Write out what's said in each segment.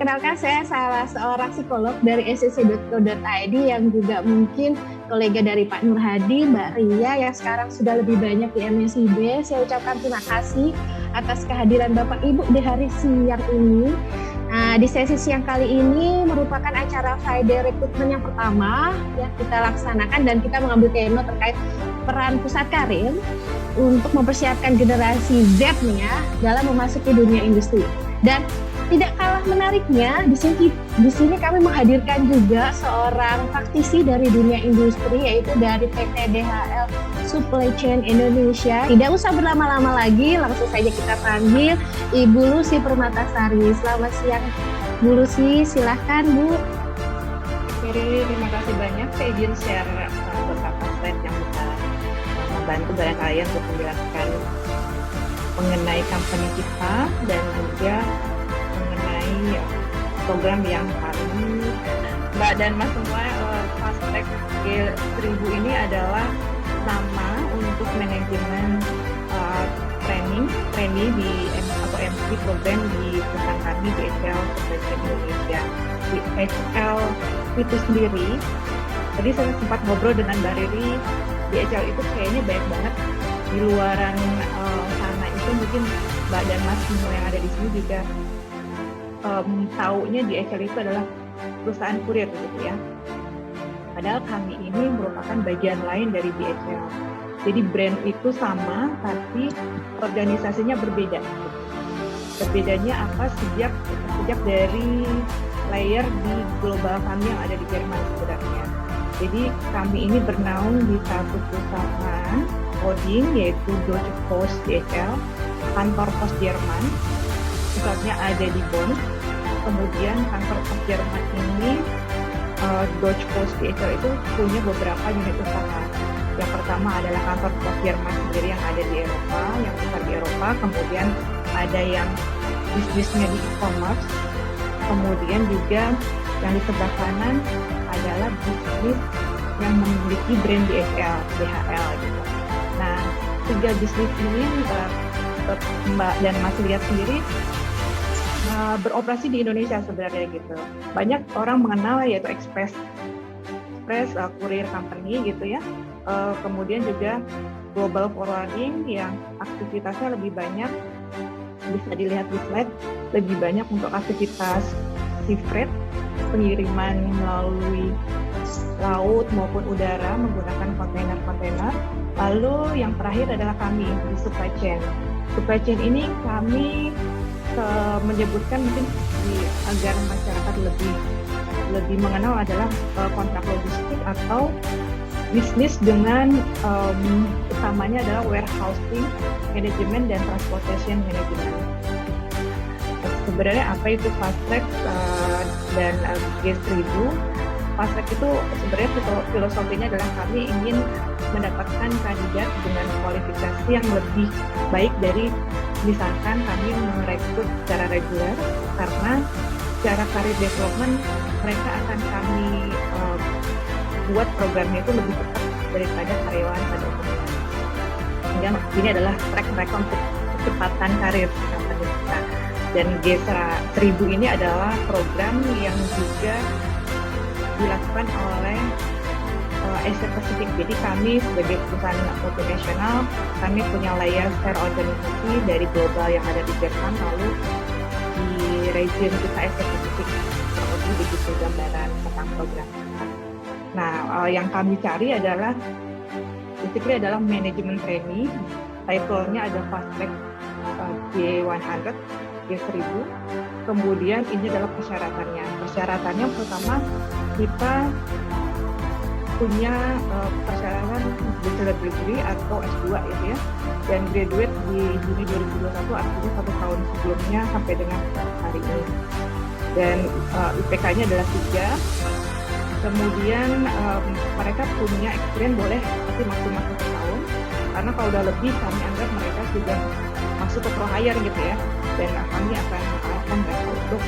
perkenalkan saya salah seorang psikolog dari scc.co.id yang juga mungkin kolega dari Pak Nur Hadi, Mbak Ria yang sekarang sudah lebih banyak di MSIB. Saya ucapkan terima kasih atas kehadiran Bapak Ibu di hari siang ini. Nah, di sesi siang kali ini merupakan acara Friday Recruitment yang pertama yang kita laksanakan dan kita mengambil tema terkait peran pusat karir untuk mempersiapkan generasi Z nih ya dalam memasuki dunia industri. Dan tidak kalah menariknya, di sini kami menghadirkan juga seorang praktisi dari dunia industri, yaitu dari PT DHL Supply Chain Indonesia. Tidak usah berlama-lama lagi, langsung saja kita panggil Ibu Lucy Permatasari. Selamat siang, Bu Lucy. Silahkan, Bu. Terima kasih banyak. Saya izin share beberapa slide yang bisa membantu barangkali untuk menjelaskan mengenai company kita dan juga mengenai program yang kami Mbak dan Mas semua Fast Track G1000 ini adalah nama untuk manajemen training di atau MC program di perusahaan kami di DHL Supply Chain Indonesia. Di DHL itu sendiri, tadi saya sempat ngobrol dengan Mbak Riri, di DHL itu kayaknya banyak banget di luaran sana itu mungkin Mbak dan Mas semua yang ada di sini juga taunya DHL itu adalah perusahaan kurir gitu ya. Padahal kami ini merupakan bagian lain dari DHL. Jadi brand itu sama, tapi organisasinya berbeda. Berbedanya apa? Sejak dari layer di global kami yang ada di Jerman sebenarnya. Jadi kami ini bernaung di satu perusahaan holding yaitu Deutsche Post DHL, kantor pos Jerman. Pusatnya ada di Bonn. Kemudian kantor pos Jerman ini Deutsche Post DHL itu punya beberapa unit usaha. Yang pertama adalah kantor pos Jerman sendiri yang ada di Eropa, yang besar di Eropa. Kemudian ada yang bisnisnya di e-commerce. Kemudian juga yang di sebelah kanan adalah bisnis yang memiliki brand DHL gitu. Nah, tiga bisnis ini Mbak dan Mas lihat sendiri beroperasi di Indonesia sebenarnya gitu. Banyak orang mengenal yaitu Express Courier Company gitu ya. Kemudian juga Global Forwarding yang aktivitasnya lebih banyak, bisa dilihat di slide, lebih banyak untuk aktivitas sea freight, pengiriman melalui laut maupun udara menggunakan kontainer-kontainer. Lalu yang terakhir adalah kami di supply chain. Supply chain ini kami menyebutkan mungkin agar masyarakat lebih mengenal adalah kontrak logistik atau bisnis dengan utamanya adalah warehousing, management dan transportation management. Sebenarnya apa itu Fast Track dan G1000? Fast Track itu sebenarnya filosofinya adalah kami ingin mendapatkan kandidat dengan kualifikasi yang lebih baik dari misalkan kami merekrut secara reguler, karena secara career development mereka akan kami buat programnya itu lebih cepat daripada karyawan pada umumnya. Sehingga ini adalah track record untuk kecepatan karir kita. Dan G1000 ini adalah program yang juga dilakukan oleh Asia Pacific. Jadi kami sebagai perusahaan multinasional, kami punya layer share organisasi dari global yang ada di Jerman, lalu di region kita Asia Pacific. Lebih begitu gambaran tentang program kita. Nah, yang kami cari adalah basically adalah manajemen trainee. Title-nya ada Fast Track G100, G1000. Kemudian ini adalah persyaratannya. Persyaratannya pertama kita punya persyaratan bachelor degree atau S2 gitu ya, dan graduate di Juni 2021, artinya 1 tahun sebelumnya sampai dengan hari ini. Dan IPK-nya adalah 3. Kemudian mereka punya experience boleh tapi maksimal 1 tahun, karena kalau udah lebih kami anggap mereka sudah masuk ke pro hire gitu ya, dan kami akan mengarahkan mereka untuk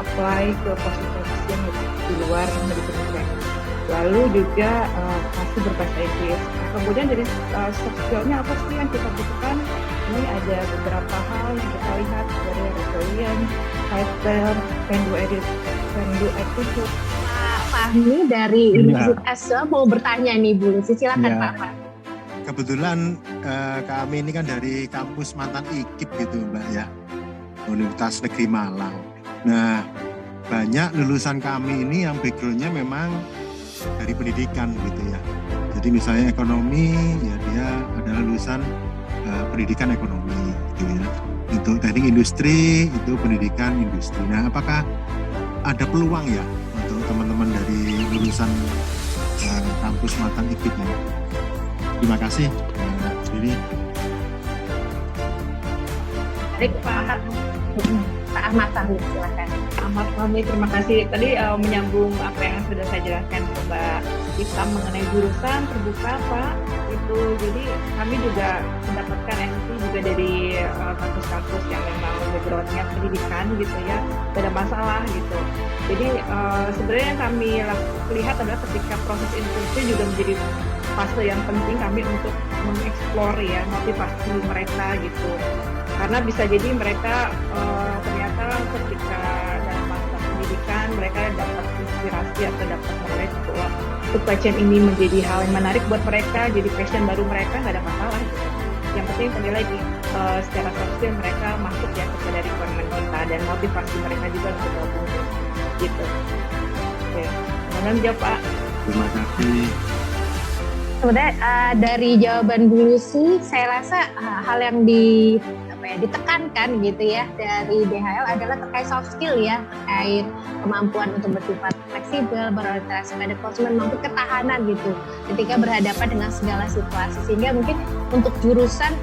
apply ke posisi yang di luar manajemen training. Lalu juga masih berbahasa Inggris. Kemudian dari soft skill-nya apa sih yang kita butuhkan? Ini ada beberapa hal yang kita lihat dari resilience, fighter, can do attitude. Pak Fahmi dari Universitas Asia mau bertanya nih Bu Lucy, silakan Ya. Pak Fahmi. Kebetulan kami ini kan dari kampus mantan IKIP gitu Mbak ya, Universitas Negeri Malang. Nah, banyak lulusan kami ini yang backgroundnya memang dari pendidikan gitu ya. Jadi misalnya ekonomi, ya dia adalah lulusan pendidikan ekonomi gitu ya. Untuk teknik industri, itu pendidikan industri. Nah, apakah ada peluang ya untuk teman-teman dari lulusan kampus mantan IKIP ini? Terima kasih, Riri. Baik Pak Ahmad Fahmi, silakan. Ahmad Fahmi, terima kasih. Tadi menyambung apa yang sudah saya jelaskan ke Mbak Iptam mengenai jurusan terbuka Pak. Itu jadi kami juga mendapatkan NC juga dari kampus-kampus yang memang backgroundnya pendidikan gitu ya, tidak ada masalah gitu. Jadi sebenarnya yang kami lihat adalah ketika proses internship juga menjadi fase yang penting kami untuk mengeksplor ya motivasi mereka gitu. Karena bisa jadi mereka ternyata ketika dalam masa pendidikan mereka dapat inspirasi atau dapat knowledge bahwa supply chain ini menjadi hal yang menarik buat mereka, jadi passion baru mereka, nggak ada masalah gitu. Yang penting tadi lagi secara soft skill mereka masuk ya kepada requirement kita dan motivasi mereka juga untuk gabung gitu. Oke, mohon jawab Pak. Terima kasih. Sebenarnya dari jawaban Bu Lucy, saya rasa hal yang ditekankan gitu ya dari DHL adalah terkait soft skill ya, terkait kemampuan untuk bersifat fleksibel, berorientasi pada konsumen, maupun ketahanan gitu ketika berhadapan dengan segala situasi, sehingga mungkin untuk jurusan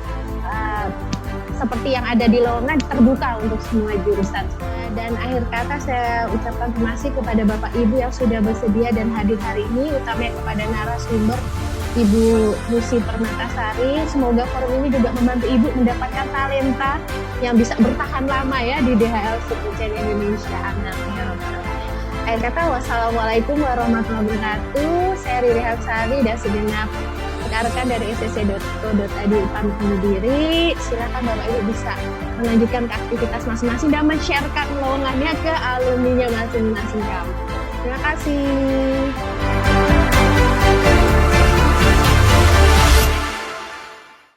seperti yang ada di lowongan terbuka untuk semua jurusan. Dan akhir kata saya ucapkan terima kasih kepada Bapak Ibu yang sudah bersedia dan hadir hari ini, utamanya kepada narasumber Ibu Lucy Permatasari. Semoga forum ini juga membantu Ibu mendapatkan talenta yang bisa bertahan lama ya di DHL Supply Chain Indonesia. Amin. Akhir kata, wassalamualaikum warahmatullahi wabarakatuh. Saya Riri Hapsari dan segenap rekan-rekan dari scc.co.id pamit undur diri. Silakan Bapak Ibu bisa melanjutkan ke aktivitas masing-masing dan men-sharekan lowongannya ke alumninya masing-masing kampus. Terima kasih.